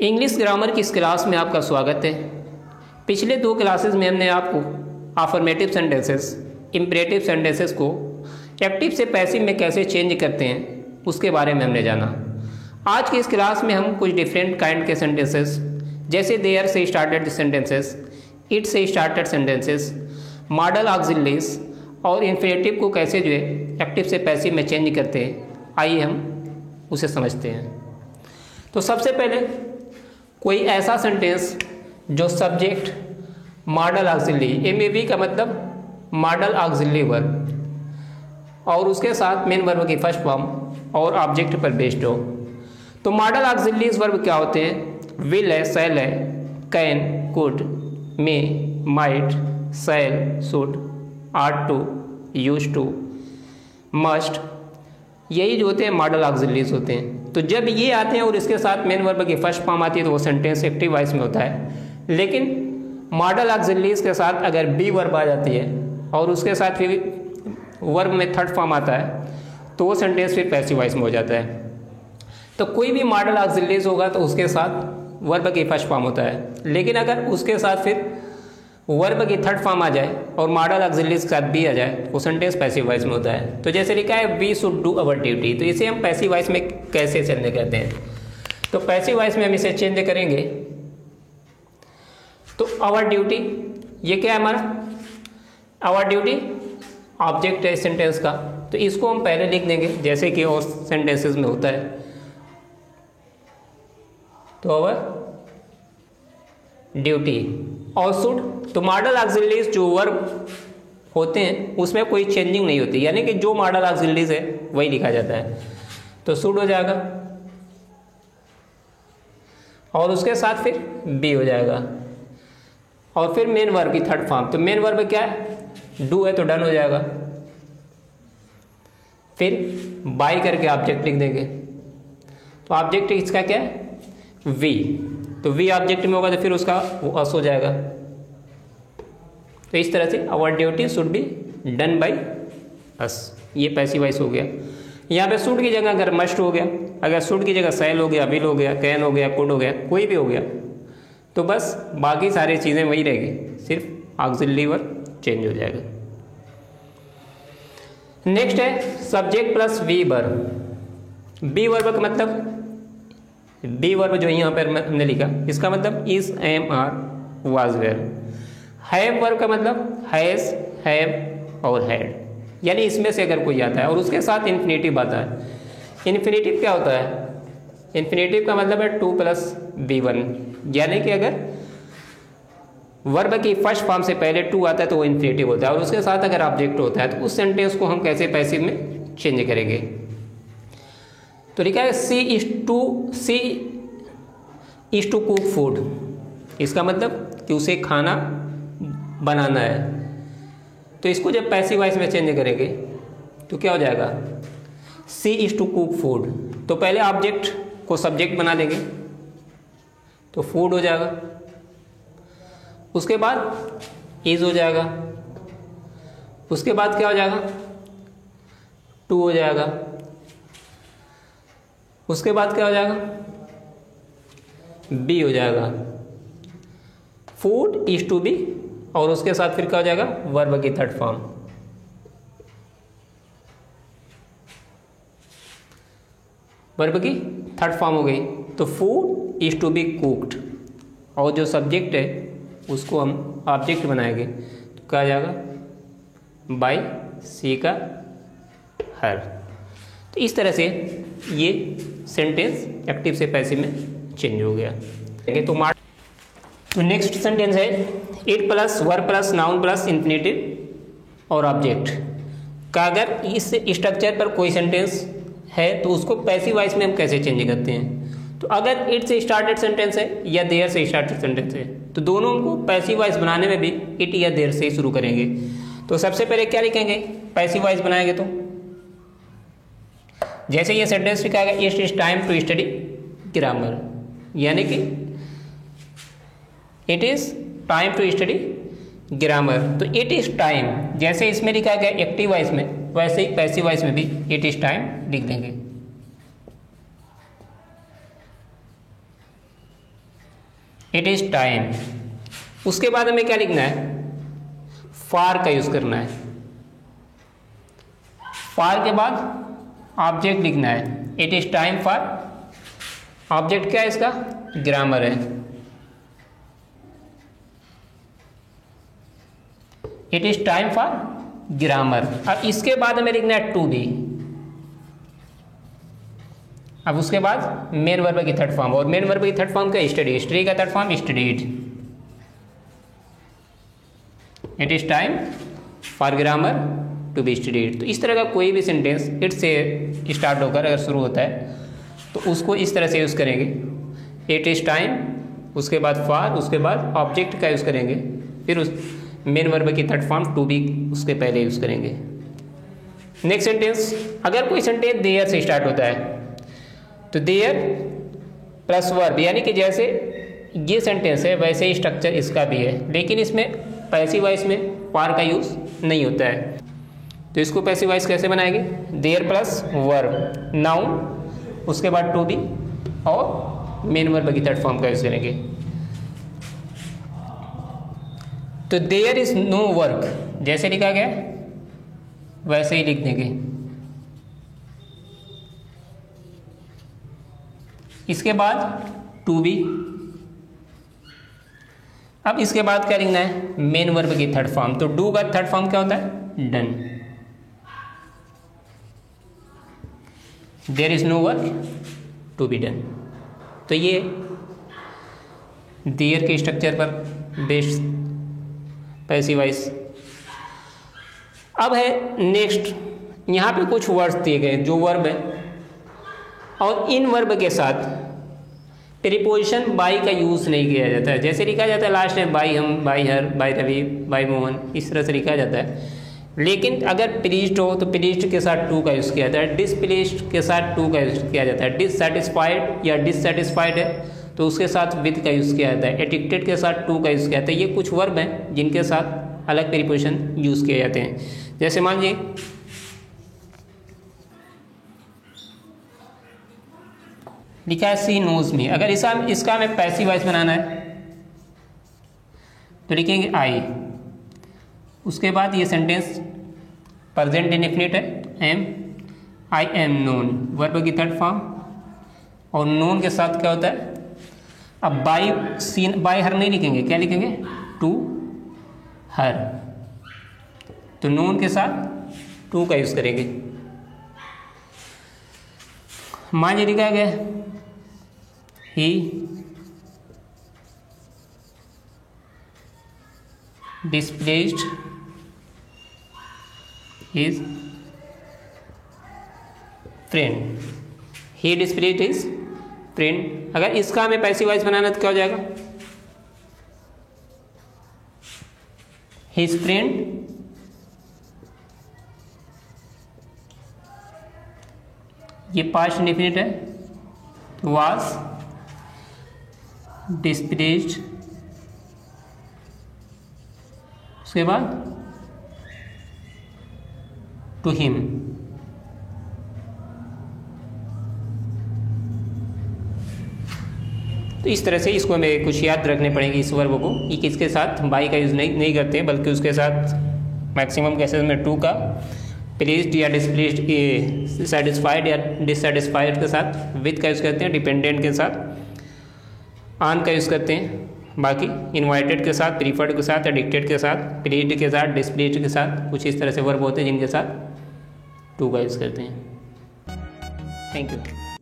English grammar की इस class में आपका स्वागत है। पिछले दो क्लासेस में हमने आपको अफर्मेटिव सेंटेंसेस, इम्परेटिव सेंटेंसेस को एक्टिव से पैसिव में कैसे चेंज करते हैं उसके बारे में हमने जाना। आज की इस क्लास में हम कुछ डिफरेंट काइंड के सेंटेंसेस जैसे देयर से स्टार्टेड सेंटेंसेस, इट से स्टार्टेड सेंटेंसेस, मॉडल ऑक्सिलरीज और इन्फिनेटिव को कैसे जो है एक्टिव से पैसिव में चेंज करते हैं, आइए हम उसे समझते हैं। तो सबसे पहले कोई ऐसा सेंटेंस जो सब्जेक्ट मॉडल ऑक्सिलरी, एमएवी का मतलब मॉडल ऑक्सिलरी वर्ब और उसके साथ मेन वर्ब की फर्स्ट फॉर्म और ऑब्जेक्ट पर बेस्ड हो। तो मॉडल ऑक्सिलरीज वर्ब क्या होते हैं? विल है, शैल है, can, could, may, might, shall, should, ought to, use to, must, यही जो होते हैं मॉडल ऑक्सिलरीज होते हैं। तो जब ये आते हैं और इसके साथ मेन वर्ब की फर्स्ट फॉर्म आती है तो वो सेंटेंस एक्टिव वॉइस में होता है। लेकिन मॉडल ऑक्सिलरीज के साथ अगर बी वर्ब आ जाती है और उसके साथ फिर वर्ब में थर्ड फॉर्म आता है तो वो सेंटेंस फिर पैसिव वॉइस में हो जाता है। तो कोई भी मॉडल ऑक्सिलरीज होगा तो उसके साथ वर्ब की फर्स्ट फॉर्म होता है, लेकिन अगर उसके साथ फिर वर्ब की थर्ड फॉर्म आ जाए और मॉडल ऑक्सिलरीज के साथ बी आ जाए वो सेंटेंस पैसिव वॉइस में होता है। तो जैसे लिखा है we should do our duty, तो इसे हम पैसिव वॉइस में कैसे चेंज करते हैं? तो पैसिव वॉइस में हम इसे चेंज करेंगे तो अवर ड्यूटी, ये क्या है हमारा? अवर ड्यूटी ऑब्जेक्ट है इस सेंटेंस का, तो इसको हम पहले लिख देंगे जैसे कि और सेंटेंसेस में होता है। तो अवर ड्यूटी और शुड, तो मॉडल ऑक्सिलरीज जो वर्ब होते हैं उसमें कोई चेंजिंग नहीं होती, यानी कि जो मॉडल ऑक्सिलरीज है वही लिखा जाता है। तो शुड हो जाएगा और उसके साथ फिर बी हो जाएगा और फिर मेन वर्ब की थर्ड फॉर्म। तो मेन वर्ब क्या है? डू है तो डन हो जाएगा। फिर बाय करके ऑब्जेक्ट लिख देंगे, तो ऑब्जेक्ट इसका क्या है? वी, तो वी ऑब्जेक्ट में होगा तो फिर उसका वो अस हो जाएगा। तो इस तरह से our duty should be done by us, ये पैसिव वॉइस हो गया। यहाँ पे शुड की जगह अगर मस्ट हो गया, अगर शुड की जगह शैल हो गया, विल हो गया, कैन हो गया, कुड हो गया, कोई भी हो गया तो बस बाकी सारी चीज़ें वही रहेगी, सिर्फ ऑक्सिलरी वर्ब चेंज हो जाएगा। नेक्स्ट है subject plus be verb. Be verb का मतलब, बी वर्ब जो यहाँ पर हमने लिखा इसका मतलब is, am, are, was, were. Have verb का मतलब हैज, हैव और हैड, यानी इसमें से अगर कोई आता है और उसके साथ इन्फिनेटिव आता है। इन्फिनेटिव क्या होता है? इन्फिनेटिव का मतलब है टू प्लस बी वन, यानी कि अगर वर्ब की फर्स्ट फॉर्म से पहले टू आता है तो वो इन्फिनेटिव होता है और उसके साथ अगर ऑब्जेक्ट होता है तो उस सेंटेंस को हम कैसे पैसिव में चेंज करेंगे? तो लिखा है सी इज टू कुक फूड, इसका मतलब कि उसे खाना बनाना है। तो इसको जब पैसिव वॉइस में चेंज करेंगे तो क्या हो जाएगा? सी इज टू कुक फूड, तो पहले ऑब्जेक्ट को सब्जेक्ट बना देंगे तो फूड हो जाएगा, उसके बाद इज हो जाएगा, उसके बाद क्या हो जाएगा? टू हो जाएगा, उसके बाद क्या हो जाएगा? बी हो जाएगा, फूड इज टू बी और उसके साथ फिर क्या हो जाएगा? वर्ब की थर्ड फॉर्म। वर्ब की थर्ड फॉर्म हो गई, तो food is to be cooked और जो सब्जेक्ट है उसको हम ऑब्जेक्ट बनाएंगे तो क्या आ जाएगा? बाय सी का हर। तो इस तरह से ये सेंटेंस एक्टिव से पैसिव में चेंज हो गया। तो नेक्स्ट सेंटेंस है it plus verb plus noun plus infinitive और ऑब्जेक्ट का। अगर इस स्ट्रक्चर पर कोई सेंटेंस है तो उसको पैसिव वॉइस में हम कैसे चेंज करते हैं? तो अगर इट से स्टार्टेड सेंटेंस है या देयर से स्टार्टेड सेंटेंस है तो दोनों को पैसिव वॉइस बनाने में भी इट या देयर से ही शुरू करेंगे। तो सबसे पहले क्या लिखेंगे पैसिव वॉइस बनाएंगे? तो जैसे ये सेंटेंस लिखा है it is time to study grammar, यानी कि it is time to study grammar. तो इट इज टाइम जैसे इसमें लिखा गया एक्टिव वॉइस में, वैसे ही पैसिव वॉइस में भी इट इज टाइम लिख देंगे। It is time. उसके बाद हमें क्या लिखना है, फॉर का यूज़ करना है। फॉर के बाद ऑब्जेक्ट लिखना है, it is time for. Object क्या है इसका, ग्रामर है। It is time for grammar. अब इसके बाद हमें लिखना है टू बी। अब उसके बाद मेन वर्ब की थर्ड फॉर्म, और मेन वर्ब की थर्ड फॉर्म क्या, स्टडी। स्टडी का third form studied. It is time for grammar to be studied. तो इस तरह का कोई भी सेंटेंस इट से स्टार्ट होकर अगर शुरू होता है तो उसको इस तरह से यूज़ करेंगे, इट इज टाइम, उसके बाद फॉर, उसके बाद ऑब्जेक्ट का यूज़ करेंगे, फिर उस मेन वर्ब की थर्ड फॉर्म टू बी उसके पहले यूज़ करेंगे। नेक्स्ट सेंटेंस, अगर कोई सेंटेंस देयर से स्टार्ट होता है तो देयर प्लस वर्ब, यानी कि जैसे ये सेंटेंस है वैसे ही स्ट्रक्चर इसका भी है, लेकिन इसमें पैसिव वॉइस में फॉर का यूज़ नहीं होता है। तो इसको पैसिव वॉइस कैसे बनाएंगे, देयर प्लस वर्ब, नाउन, उसके बाद टू बी और मेन वर्ब की थर्ड फॉर्म का यूज़ करेंगे। तो देयर इज नो वर्क जैसे लिखा गया वैसे ही लिख देंगे। इसके बाद टू बी। अब इसके बाद क्या लिखना है, मेन वर्ब की थर्ड फॉर्म। तो डू का थर्ड फॉर्म क्या होता है, done. There is no work to be done. तो ये देयर के स्ट्रक्चर पर बेस्ड पैसिव वॉइस। अब है नेक्स्ट, यहाँ पे कुछ वर्ड्स दिए गए जो वर्ब है, और इन वर्ब के साथ प्रीपोजिशन बाई का यूज़ नहीं किया जाता है। जैसे लिखा जाता है लास्ट में by him, by her, by Ravi, by Mohan, इस तरह से लिखा जाता है। लेकिन अगर प्लीज्ड हो तो प्लीज्ड के साथ टू का यूज़ किया जाता है, डिसप्लीज्ड के साथ टू का यूज़ किया जाता है, डिससेटिस्फाइड या डिससेटिस्फाइड है तो उसके साथ विद का यूज़ किया जाता है, एडिक्टेड के साथ टू का यूज़ किया जाता है। ये कुछ वर्ब हैं जिनके साथ अलग प्रीपोजिशन यूज़ किए जाते हैं। जैसे मान लीजिए लिखा है सी नोज मी, अगर इसका हमें पैसिव वॉइस बनाना है तो लिखेंगे आई। उसके बाद ये सेंटेंस प्रेजेंट इंडेफिनिट है, am, I am known, verb की थर्ड फॉर्म, और नोन के साथ क्या होता है, अब बाई सीन, बाई हर नहीं लिखेंगे, क्या लिखेंगे, टू हर। तो नोन के साथ टू का यूज़ करेंगे। मान लीजिए लिखा गया ही displeased his friend, he displeased his friend। अगर इसका हमें पैसिव वॉइस बनाना तो क्या हो जाएगा, his friend ये पास्ट इंडेफिनिट है, was displeased, उसके बाद टू हिम। तो इस तरह से इसको हमें कुछ याद रखने पड़ेंगे इस वर्ब को, कि किसके साथ बाई का यूज़ नहीं करते हैं, बल्कि उसके साथ मैक्सिमम केसेस में टू का, प्लीज्ड या डिसप्लीज्ड, सेटिस्फाइड या डिससेटिस्फाइड के साथ विद का यूज़ करते हैं, डिपेंडेंट के साथ ऑन का यूज़ करते हैं, बाकी इनवाइटेड के साथ, प्रीफर्ड के साथ, एडिक्टेड के साथ, प्लीज्ड के साथ, डिसप्लीज्ड के साथ, कुछ इस तरह से वर्ब होते हैं जिनके साथ टू का यूज़ करते हैं। Thank you.